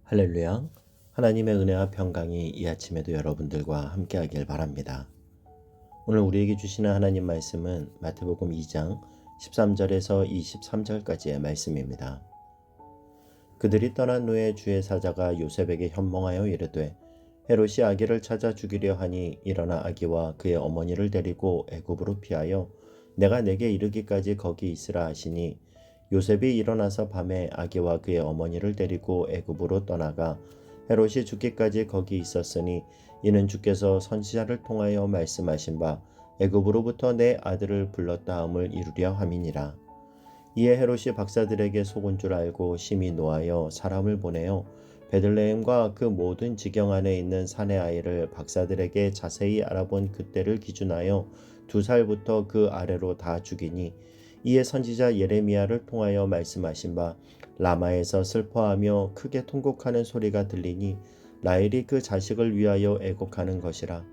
할렐루야. 하나님의 은혜와 평강이 이 아침에도 여러분들과 함께하길 바랍니다. 오늘 우리에게 주시는 하나님 말씀은 마태복음 2장 13절에서 23절까지의 말씀입니다. 그들이 떠난 후에 주의 사자가 요셉에게 현몽하여 이르되 헤롯이 아기를 찾아 죽이려 하니 일어나 아기와 그의 어머니를 데리고 애굽으로 피하여 내가 내게 이르기까지 거기 있으라 하시니 요셉이 일어나서 밤에 아기와 그의 어머니를 데리고 애굽으로 떠나가 헤롯이 죽기까지 거기 있었으니 이는 주께서 선지자를 통하여 말씀하신 바 애굽으로부터 내 아들을 불렀다 함을 이루려 함이니라. 이에 헤롯이 박사들에게 속은 줄 알고 심히 노하여 사람을 보내어 베들레헴과 그 모든 지경 안에 있는 사내 아이를 박사들에게 자세히 알아본 그때를 기준하여 2살부터 그 아래로 다 죽이니 이에 선지자 예레미야를 통하여 말씀하신 바 라마에서 슬퍼하며 크게 통곡하는 소리가 들리니 라헬이 그 자식을 위하여 애곡하는 것이라.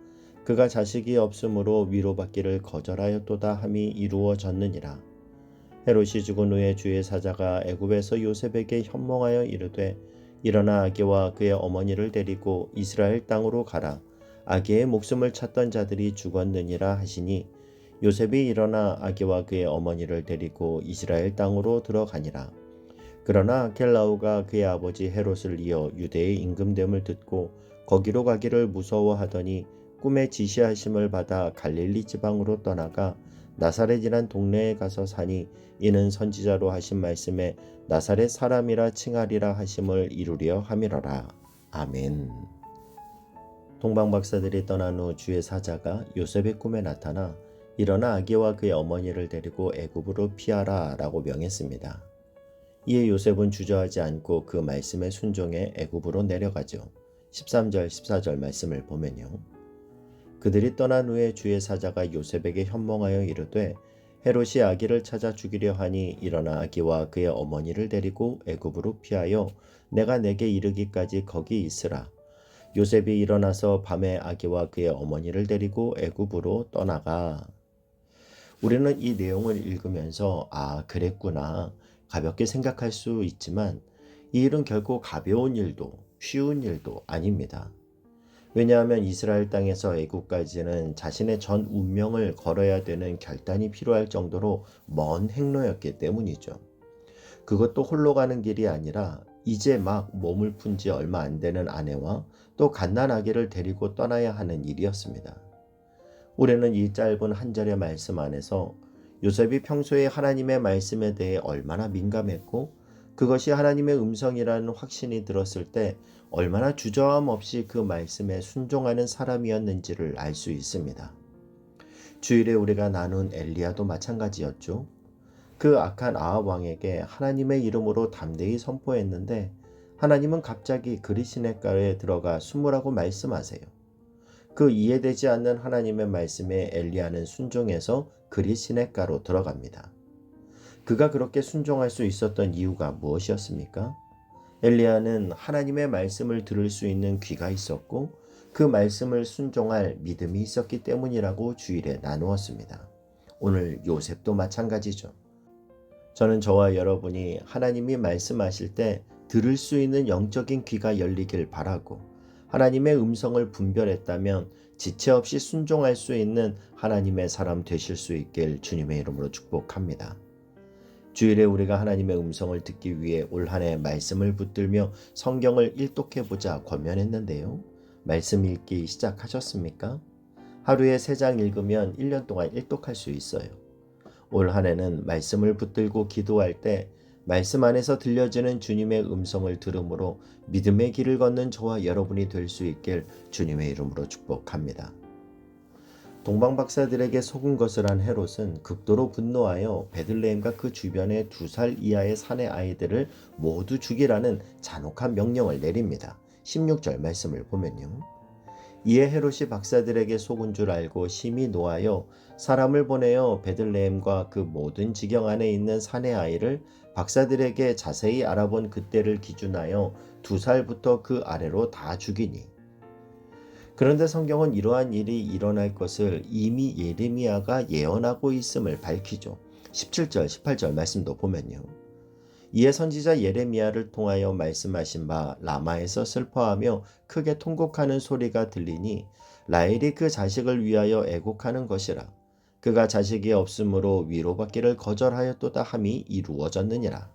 그가 자식이 없으므로 위로받기를 거절하였도다 함이 이루어졌느니라. 헤롯이 죽은 후에 주의 사자가 애굽에서 요셉에게 현몽하여 이르되 일어나 아기와 그의 어머니를 데리고 이스라엘 땅으로 가라. 아기의 목숨을 찾던 자들이 죽었느니라 하시니 요셉이 일어나 아기와 그의 어머니를 데리고 이스라엘 땅으로 들어가니라. 그러나 겔라우가 그의 아버지 헤롯을 이어 유대의 임금됨을 듣고 거기로 가기를 무서워하더니 꿈에 지시하심을 받아 갈릴리 지방으로 떠나가 나사렛이란 동네에 가서 사니 이는 선지자로 하신 말씀에 나사렛 사람이라 칭하리라 하심을 이루려 함이로라. 아멘. 동방박사들이 떠난 후 주의 사자가 요셉의 꿈에 나타나 일어나 아기와 그의 어머니를 데리고 애굽으로 피하라 라고 명했습니다. 이에 요셉은 주저하지 않고 그 말씀에 순종해 애굽으로 내려가죠. 13절 14절 말씀을 보면요. 그들이 떠난 후에 주의 사자가 요셉에게 현몽하여 이르되 헤롯이 아기를 찾아 죽이려 하니 일어나 아기와 그의 어머니를 데리고 애굽으로 피하여 내가 내게 이르기까지 거기 있으라. 요셉이 일어나서 밤에 아기와 그의 어머니를 데리고 애굽으로 떠나가. 우리는 이 내용을 읽으면서 그랬구나 가볍게 생각할 수 있지만 이 일은 결코 가벼운 일도 쉬운 일도 아닙니다. 왜냐하면 이스라엘 땅에서 애굽까지는 자신의 전 운명을 걸어야 되는 결단이 필요할 정도로 먼 행로였기 때문이죠. 그것도 홀로 가는 길이 아니라 이제 막 몸을 푼 지 얼마 안 되는 아내와 또 갓난아기를 데리고 떠나야 하는 일이었습니다. 우리는 이 짧은 한 절의 말씀 안에서 요셉이 평소에 하나님의 말씀에 대해 얼마나 민감했고 그것이 하나님의 음성이라는 확신이 들었을 때 얼마나 주저함 없이 그 말씀에 순종하는 사람이었는지를 알 수 있습니다. 주일에 우리가 나눈 엘리야도 마찬가지였죠. 그 악한 아합 왕에게 하나님의 이름으로 담대히 선포했는데 하나님은 갑자기 그리시네가에 들어가 숨으라고 말씀하세요. 그 이해되지 않는 하나님의 말씀에 엘리야는 순종해서 그리시네가로 들어갑니다. 그가 그렇게 순종할 수 있었던 이유가 무엇이었습니까? 엘리야는 하나님의 말씀을 들을 수 있는 귀가 있었고 그 말씀을 순종할 믿음이 있었기 때문이라고 주일에 나누었습니다. 오늘 요셉도 마찬가지죠. 저는 저와 여러분이 하나님이 말씀하실 때 들을 수 있는 영적인 귀가 열리길 바라고 하나님의 음성을 분별했다면 지체 없이 순종할 수 있는 하나님의 사람 되실 수 있길 주님의 이름으로 축복합니다. 주일에 우리가 하나님의 음성을 듣기 위해 올 한 해 말씀을 붙들며 성경을 일독해보자 권면했는데요. 말씀 읽기 시작하셨습니까? 하루에 3장 읽으면 1년 동안 일독할 수 있어요. 올 한 해는 말씀을 붙들고 기도할 때 말씀 안에서 들려지는 주님의 음성을 들음으로 믿음의 길을 걷는 저와 여러분이 될 수 있길 주님의 이름으로 축복합니다. 동방박사들에게 속은 것을 한 헤롯은 극도로 분노하여 베들레헴과 그 주변의 2살 이하의 사내 아이들을 모두 죽이라는 잔혹한 명령을 내립니다. 16절 말씀을 보면요. 이에 헤롯이 박사들에게 속은 줄 알고 심히 노하여 사람을 보내어 베들레헴과 그 모든 지경 안에 있는 사내 아이를 박사들에게 자세히 알아본 그때를 기준하여 2살부터 그 아래로 다 죽이니. 그런데 성경은 이러한 일이 일어날 것을 이미 예레미야가 예언하고 있음을 밝히죠. 17절 18절 말씀도 보면요. 이에 선지자 예레미야를 통하여 말씀하신 바 라마에서 슬퍼하며 크게 통곡하는 소리가 들리니 라헬이 그 자식을 위하여 애곡하는 것이라. 그가 자식이 없으므로 위로받기를 거절하였도다 함이 이루어졌느니라.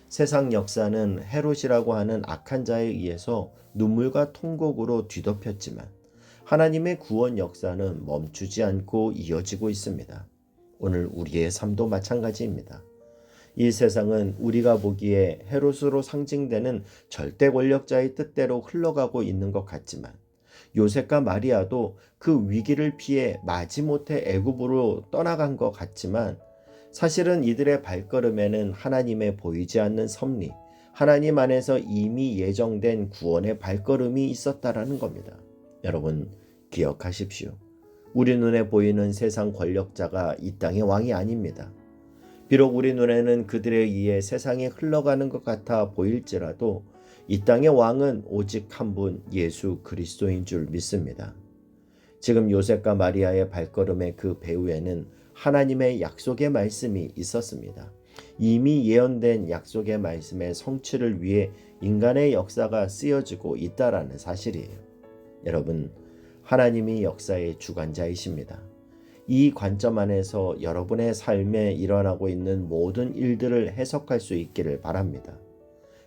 세상 역사는 헤롯이라고 하는 악한 자에 의해서 눈물과 통곡으로 뒤덮였지만 하나님의 구원 역사는 멈추지 않고 이어지고 있습니다. 오늘 우리의 삶도 마찬가지입니다. 이 세상은 우리가 보기에 헤롯으로 상징되는 절대 권력자의 뜻대로 흘러가고 있는 것 같지만 요셉과 마리아도 그 위기를 피해 마지못해 애굽으로 떠나간 것 같지만 사실은 이들의 발걸음에는 하나님의 보이지 않는 섭리, 하나님 안에서 이미 예정된 구원의 발걸음이 있었다라는 겁니다. 여러분 기억하십시오. 우리 눈에 보이는 세상 권력자가 이 땅의 왕이 아닙니다. 비록 우리 눈에는 그들에 의해 세상이 흘러가는 것 같아 보일지라도 이 땅의 왕은 오직 한 분 예수 그리스도인 줄 믿습니다. 지금 요셉과 마리아의 발걸음의 그 배후에는 하나님의 약속의 말씀이 있었습니다. 이미 예언된 약속의 말씀의 성취를 위해 인간의 역사가 쓰여지고 있다라는 사실이에요. 여러분, 하나님이 역사의 주관자이십니다. 이 관점 안에서 여러분의 삶에 일어나고 있는 모든 일들을 해석할 수 있기를 바랍니다.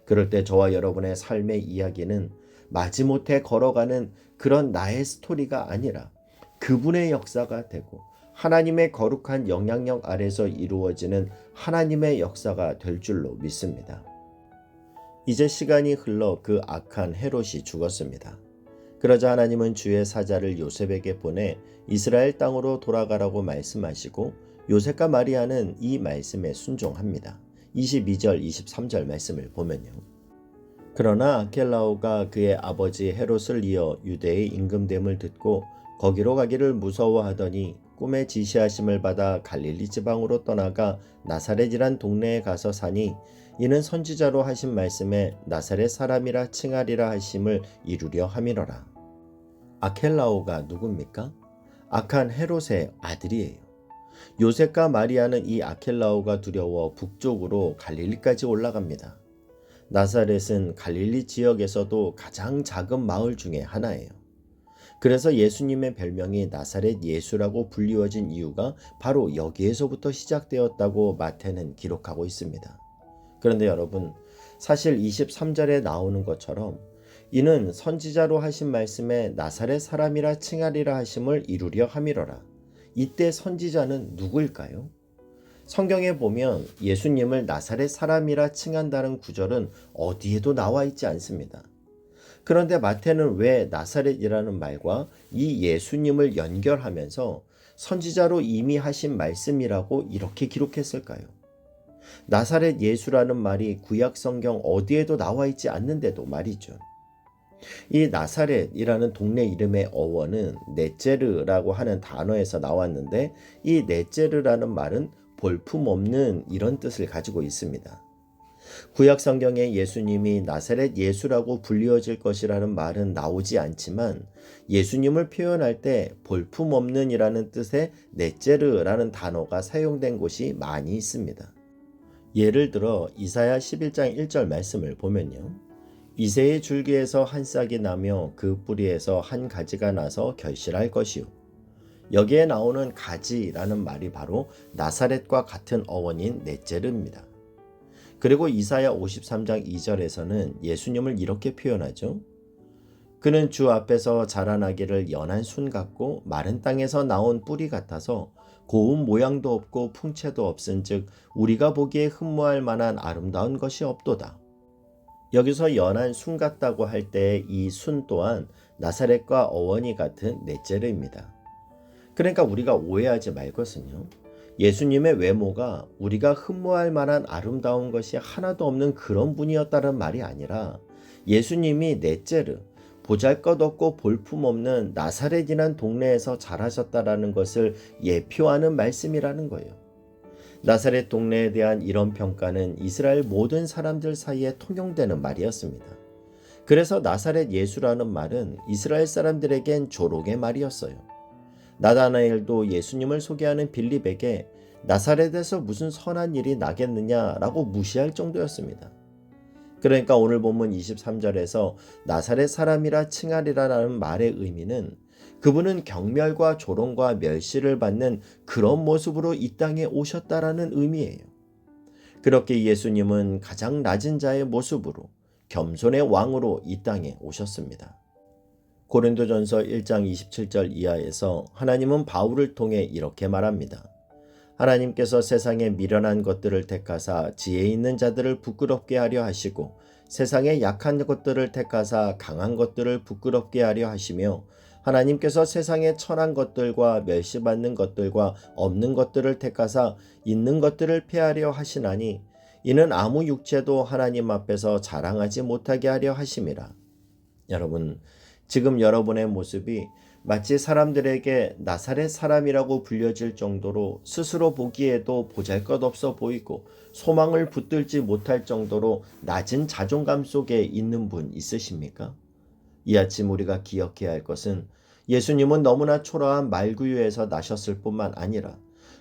그럴 때 저와 여러분의 삶의 이야기는 마지못해 걸어가는 그런 나의 스토리가 아니라 그분의 역사가 되고 하나님의 거룩한 영향력 아래서 이루어지는 하나님의 역사가 될 줄로 믿습니다. 이제 시간이 흘러 그 악한 헤롯이 죽었습니다. 그러자 하나님은 주의 사자를 요셉에게 보내 이스라엘 땅으로 돌아가라고 말씀하시고 요셉과 마리아는 이 말씀에 순종합니다. 22절 23절 말씀을 보면요. 그러나 아켈라오가 그의 아버지 헤롯을 이어 유대의 임금됨을 듣고 거기로 가기를 무서워하더니 꿈에 지시하심을 받아 갈릴리 지방으로 떠나가 나사렛이란 동네에 가서 사니 이는 선지자로 하신 말씀에 나사렛 사람이라 칭하리라 하심을 이루려 함이로라. 아켈라오가 누굽니까? 악한 헤롯의 아들이에요. 요셉과 마리아는 이 아켈라오가 두려워 북쪽으로 갈릴리까지 올라갑니다. 나사렛은 갈릴리 지역에서도 가장 작은 마을 중에 하나예요. 그래서 예수님의 별명이 나사렛 예수라고 불리워진 이유가 바로 여기에서부터 시작되었다고 마태는 기록하고 있습니다. 그런데 여러분, 사실 23절에 나오는 것처럼 이는 선지자로 하신 말씀에 나사렛 사람이라 칭하리라 하심을 이루려 함이로라. 이때 선지자는 누구일까요? 성경에 보면 예수님을 나사렛 사람이라 칭한다는 구절은 어디에도 나와 있지 않습니다. 그런데 마태는 왜 나사렛이라는 말과 이 예수님을 연결하면서 선지자로 이미 하신 말씀이라고 이렇게 기록했을까요? 나사렛 예수라는 말이 구약 성경 어디에도 나와 있지 않는데도 말이죠. 이 나사렛이라는 동네 이름의 어원은 넷제르라고 하는 단어에서 나왔는데 이 넷제르라는 말은 볼품없는 이런 뜻을 가지고 있습니다. 구약 성경에 예수님이 나사렛 예수라고 불리워질 것이라는 말은 나오지 않지만 예수님을 표현할 때 볼품없는 이라는 뜻의 넷제르라는 단어가 사용된 곳이 많이 있습니다. 예를 들어 이사야 11장 1절 말씀을 보면요. 이새의 줄기에서 한 싹이 나며 그 뿌리에서 한 가지가 나서 결실할 것이요. 여기에 나오는 가지라는 말이 바로 나사렛과 같은 어원인 넷제르입니다. 그리고 이사야 53장 2절에서는 예수님을 이렇게 표현하죠. 그는 주 앞에서 자라나기를 연한 순 같고 마른 땅에서 나온 뿌리 같아서 고운 모양도 없고 풍채도 없은즉 우리가 보기에 흠모할 만한 아름다운 것이 없도다. 여기서 연한 순 같다고 할 때 이 순 또한 나사렛과 어원이 같은 넷제르입니다. 그러니까 우리가 오해하지 말 것은요. 예수님의 외모가 우리가 흠모할 만한 아름다운 것이 하나도 없는 그런 분이었다는 말이 아니라 예수님이 넷제르, 보잘것없고 볼품없는 나사렛이란 동네에서 자라셨다라는 것을 예표하는 말씀이라는 거예요. 나사렛 동네에 대한 이런 평가는 이스라엘 모든 사람들 사이에 통용되는 말이었습니다. 그래서 나사렛 예수라는 말은 이스라엘 사람들에겐 조롱의 말이었어요. 나다나엘도 예수님을 소개하는 빌립에게 나사렛에서 무슨 선한 일이 나겠느냐라고 무시할 정도였습니다. 그러니까 오늘 본문 23절에서 나사렛 사람이라 칭하리라라는 말의 의미는 그분은 경멸과 조롱과 멸시를 받는 그런 모습으로 이 땅에 오셨다라는 의미예요. 그렇게 예수님은 가장 낮은 자의 모습으로 겸손의 왕으로 이 땅에 오셨습니다. 고린도전서 1장 27절 이하에서 하나님은 바울을 통해 이렇게 말합니다. 하나님께서 세상에 미련한 것들을 택하사 지혜 있는 자들을 부끄럽게 하려 하시고 세상에 약한 것들을 택하사 강한 것들을 부끄럽게 하려 하시며 하나님께서 세상에 천한 것들과 멸시받는 것들과 없는 것들을 택하사 있는 것들을 폐하려 하시나니 이는 아무 육체도 하나님 앞에서 자랑하지 못하게 하려 하심이라. 여러분, 지금 여러분의 모습이 마치 사람들에게 나사렛 사람이라고 불려질 정도로 스스로 보기에도 보잘것없어 보이고 소망을 붙들지 못할 정도로 낮은 자존감 속에 있는 분 있으십니까? 이 아침 우리가 기억해야 할 것은 예수님은 너무나 초라한 말구유에서 나셨을 뿐만 아니라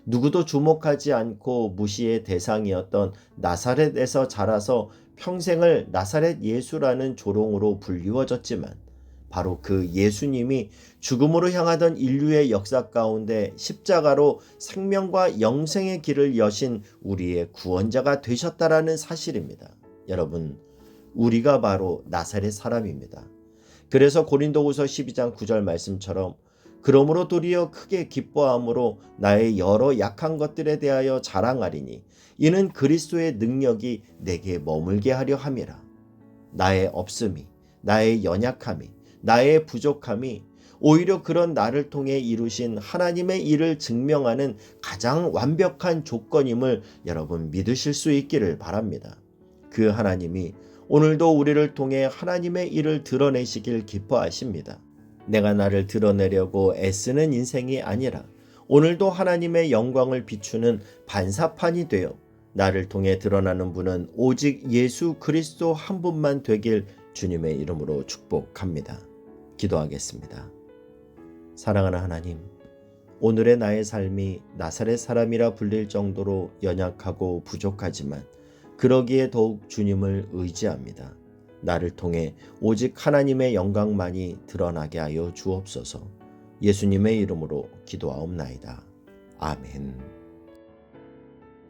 누구도 주목하지 않고 무시의 대상이었던 나사렛에서 자라서 평생을 나사렛 예수라는 조롱으로 불리워졌지만 바로 그 예수님이 죽음으로 향하던 인류의 역사 가운데 십자가로 생명과 영생의 길을 여신 우리의 구원자가 되셨다라는 사실입니다. 여러분, 우리가 바로 나사렛 사람입니다. 그래서 고린도후서 12장 9절 말씀처럼 그러므로 도리어 크게 기뻐함으로 나의 여러 약한 것들에 대하여 자랑하리니 이는 그리스도의 능력이 내게 머물게 하려 함이라. 나의 없음이, 나의 연약함이, 나의 부족함이 오히려 그런 나를 통해 이루신 하나님의 일을 증명하는 가장 완벽한 조건임을 여러분 믿으실 수 있기를 바랍니다. 그 하나님이 오늘도 우리를 통해 하나님의 일을 드러내시길 기뻐하십니다. 내가 나를 드러내려고 애쓰는 인생이 아니라 오늘도 하나님의 영광을 비추는 반사판이 되어 나를 통해 드러나는 분은 오직 예수 그리스도 한 분만 되길 주님의 이름으로 축복합니다. 기도하겠습니다. 사랑하는 하나님, 오늘의 나의 삶이 나사렛 사람이라 불릴 정도로 연약하고 부족하지만 그러기에 더욱 주님을 의지합니다. 나를 통해 오직 하나님의 영광만이 드러나게 하여 주옵소서. 예수님의 이름으로 기도하옵나이다. 아멘.